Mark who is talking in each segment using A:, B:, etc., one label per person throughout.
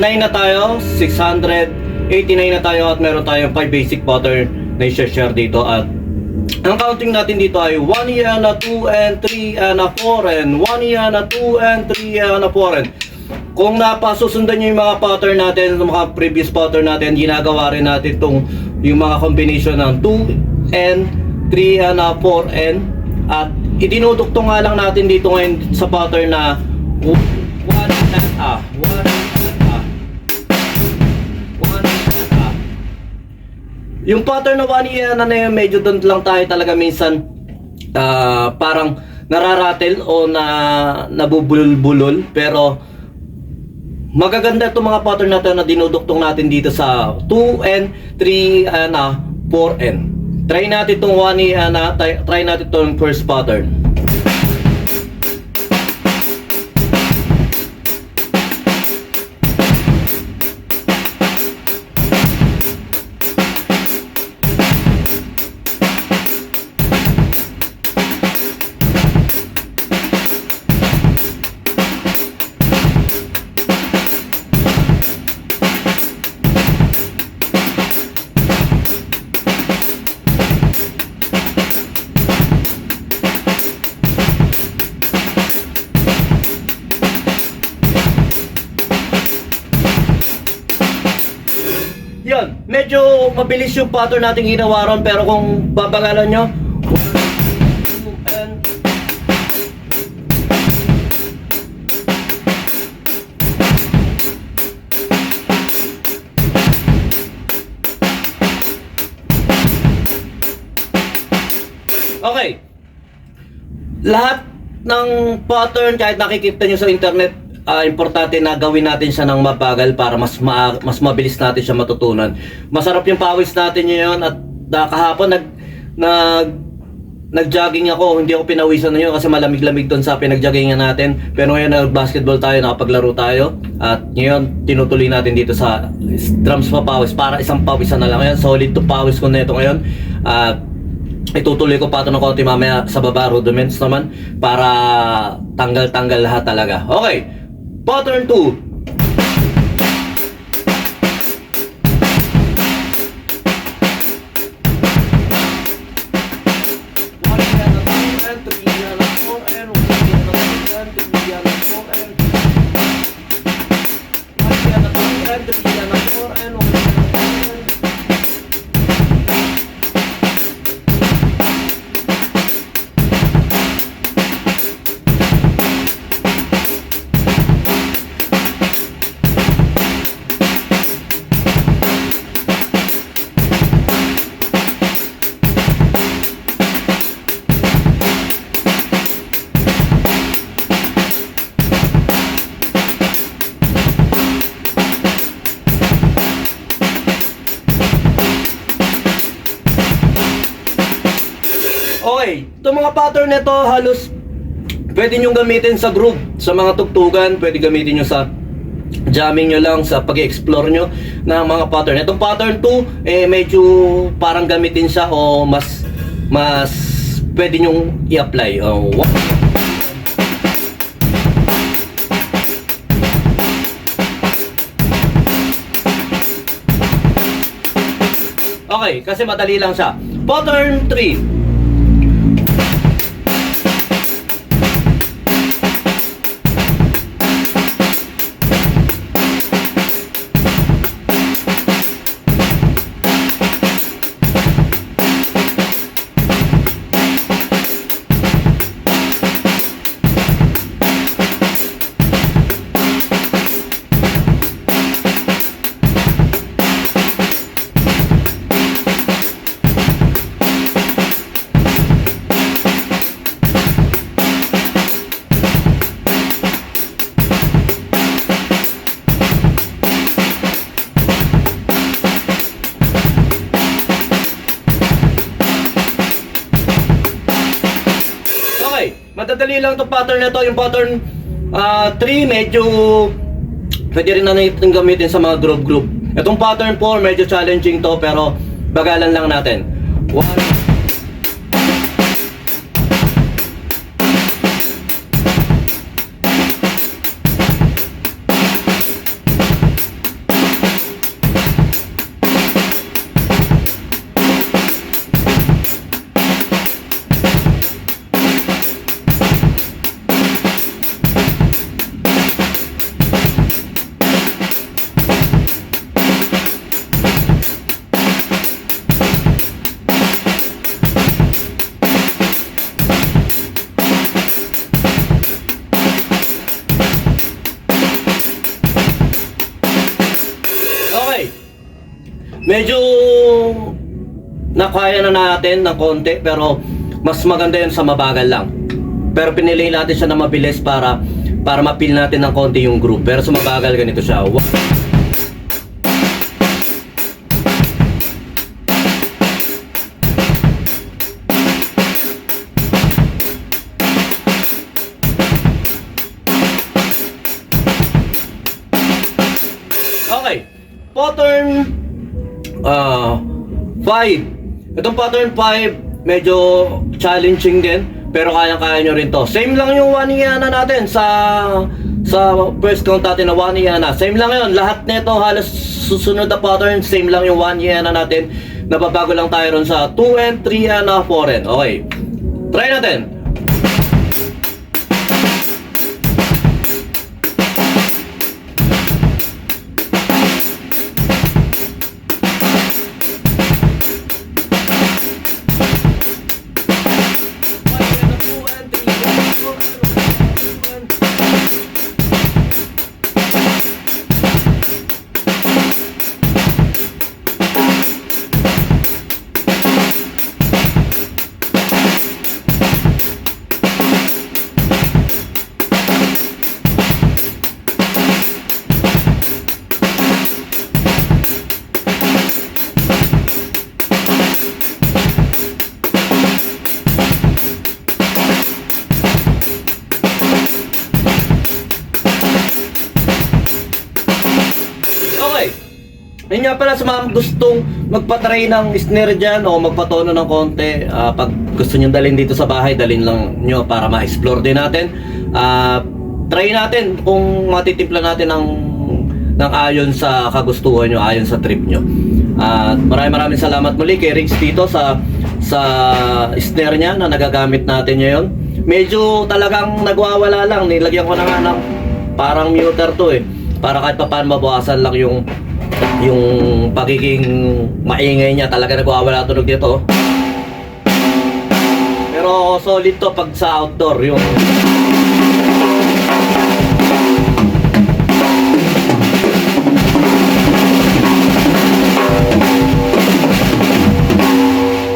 A: na tayo, 689 na tayo at meron tayong 5 basic pattern na i-share dito. At ang counting natin dito ay 1 yan, 2 and 3 and 4 and 1 yan, 2 and 3 and 4 and kung napasusundan nyo yung mga pattern natin, yung mga previous pattern natin, ginagawa rin natin yung mga combination ng 2 and 3 and 4 and at itinudukto nga lang natin dito ngayon sa pattern na 1 and 1 and 1 and yung pattern na 1 yan na yun, medyo doon lang tayo talaga minsan parang nararatel o nabubulol, pero magaganda itong mga pattern natin na dinuduktong natin dito sa 2 and 3 and 4 and try natin itong 1 and try natin itong first pattern. Yan, medyo mabilis yung pattern natin ginawa ron, pero kung babagalan nyo, 1, 2, and okay. Lahat ng pattern, kahit nakikita nyo sa internet, importante na gawin natin siya ng mabagal para mas mabilis natin siya matutunan. Masarap yung pawis natin ngayon at kahapon nag-jogging ako, hindi ako pinawisan ngayon kasi malamig-lamig doon sa pinag-joggingan natin. Pero ngayon nag-basketball tayo, nakapaglaro tayo at ngayon tinutuloy natin dito sa drums pa pawis para isang pawisan na lang. Ngayon solid to pawis ko na ito ngayon. Itutuloy ko pa ito ng konti mamaya sa baba, rudiments naman, para tanggal-tanggal lahat talaga. Okay, pattern 2. Okay, itong mga pattern nito halos pwede nyo gamitin sa group, sa mga tugtugan, pwede gamitin nyo sa jamming nyo lang, sa pag-explore nyo ng mga pattern. Itong pattern 2, medyo parang gamitin siya o mas pwede nyo i-apply. Okay, kasi madali lang siya. Pattern 3. Madadali lang itong pattern na ito. Yung pattern 3 medyo pwede rin na natin gamitin sa mga group. Itong pattern 4 medyo challenging to, pero bagalan lang natin. 1, medyo nakaya na natin ng konti, pero mas maganda yun sa mabagal lang. Pero pinili natin siya na mabilis para mapil natin ng konti yung groove. Pero sa mabagal ganito siya. Okay, pattern 5. Itong pattern 5 medyo challenging din, pero kayang-kaya nyo rin to. Same lang yung 1 Iana natin sa first count natin na 1 Iana. Same lang yun. Lahat nito halos susunod na pattern, same lang yung 1 Iana natin. Nababago lang tayo ron sa 2 and 3 and 4 and. Okay, try natin. Yun nga pala sa mga gustong magpa-try ng snare dyan o magpatono ng konti, pag gusto nyo dalhin dito sa bahay, dalhin lang nyo para ma-explore din natin. Try natin kung matitimpla natin ng ayon sa kagustuhan nyo, ayon sa trip nyo. Maraming salamat muli kay Riggs dito sa snare nya na nagagamit natin ngayon. Medyo talagang nagwawala lang, nilagyan ko na nga ng parang muter to para kahit pa paano mabawasan lang yung pagiging maingay niya. Talaga nagwawala tunog dito. Pero solid to pag sa outdoor yung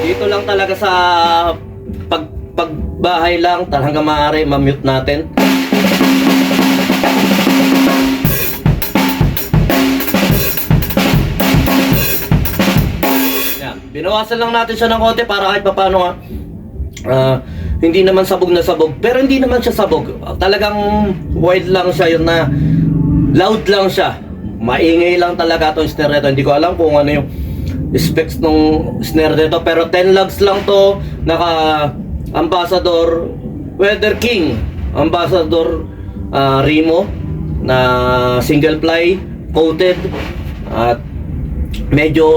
A: dito lang talaga sa pagbahay lang talaga maaari ma-mute natin. Binawasan lang natin siya ng konti para kahit paano nga hindi naman sabog na sabog, pero hindi naman siya sabog. Talagang wide lang siya, yun na loud lang siya. Maingay lang talaga itong snare nito. Hindi ko alam kung ano yung specs ng snare nito, pero 10 lugs lang to. Naka Ambassador Weather King, Ambassador Remo na single ply coated, at medyo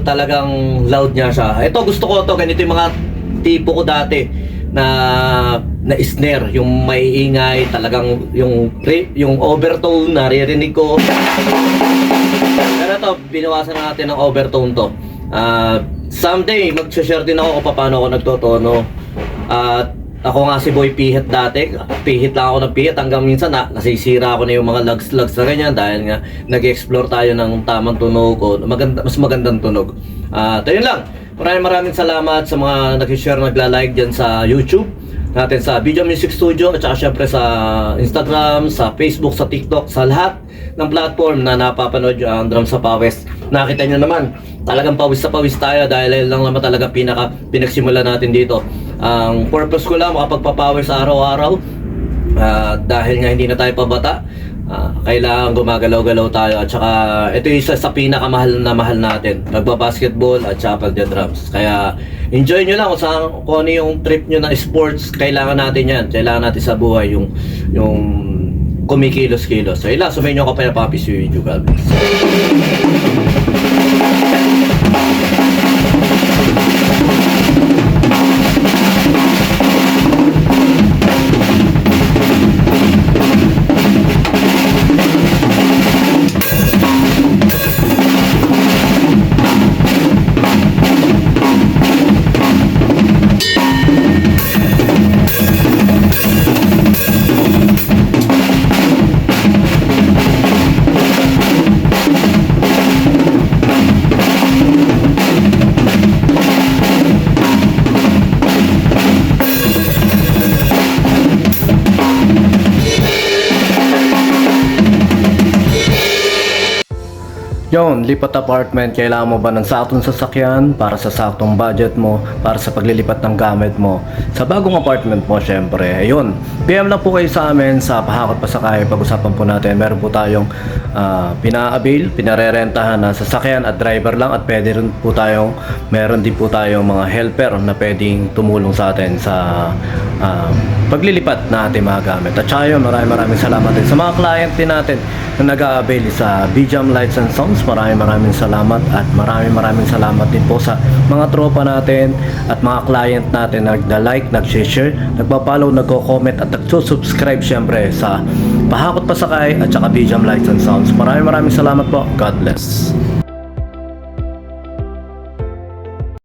A: talagang loud niya siya. Ito gusto ko to, ganito yung mga tipo ko dati na snare, yung may ingay, talagang yung overtone naririnig ko. Pero to, binawasan natin ng overtone to. Someday mag-share din ako kung paano ako nagtotono. At ako nga si Boy Pihit dati. Pihit lang ako ng pihit hanggang minsan nasisira ako na yung mga lugs na ganyan dahil nga nag-explore tayo ng tamang tunog o mas magandang tunog. Ayun lang. Maraming salamat sa mga nag-share, nagla-like dyan sa YouTube natin, sa Video Music Studio, at saka syempre sa Instagram, sa Facebook, sa TikTok, sa lahat ng platform na napapanood yung Drum sa Pawis. Nakita nyo naman, talagang pawis sa pawis tayo dahil lang naman talaga pinagsimula natin dito. Ang purpose ko lang makapagpapawis araw-araw, dahil nga hindi na tayo pabata. Kailangan gumagalaw-galaw tayo, at saka ito yung isa sa pinakamahal na mahal natin, pagbabasketball at saka pagda-drums. Kaya enjoy nyo lang kung ano yung trip nyo na sports. Kailangan natin yan, kailangan natin sa buhay yung kumikilos-kilos. So ila, sumayin nyo ka pa yung Papi Suijo Galvez. Yon, lipat apartment, kailangan mo ba ng saktong sasakyan para sa saktong budget mo, para sa paglilipat ng gamit mo sa bagong apartment mo, syempre. Ayun, PM lang po kayo sa amin sa Pahakot Pasakay. Pag-usapan po natin, meron po tayong pina-avail, pinarerentahan na sasakyan at driver lang, at pwede rin po tayong, meron din po tayong mga helper na pwedeng tumulong sa atin sa paglilipat na ating mga gamit. At saka yun, maraming salamat din sa mga client din natin na nag-a-avail sa BJAM Lights and Sounds. Maraming salamat, at maraming salamat din po sa mga tropa natin at mga client natin na nag-like, nag-share, nagpa-follow, nagko-comment at nagsusubscribe syempre sa Pahakot Pasakay at saka BJAM Lights and Sounds. Maraming salamat po. God bless.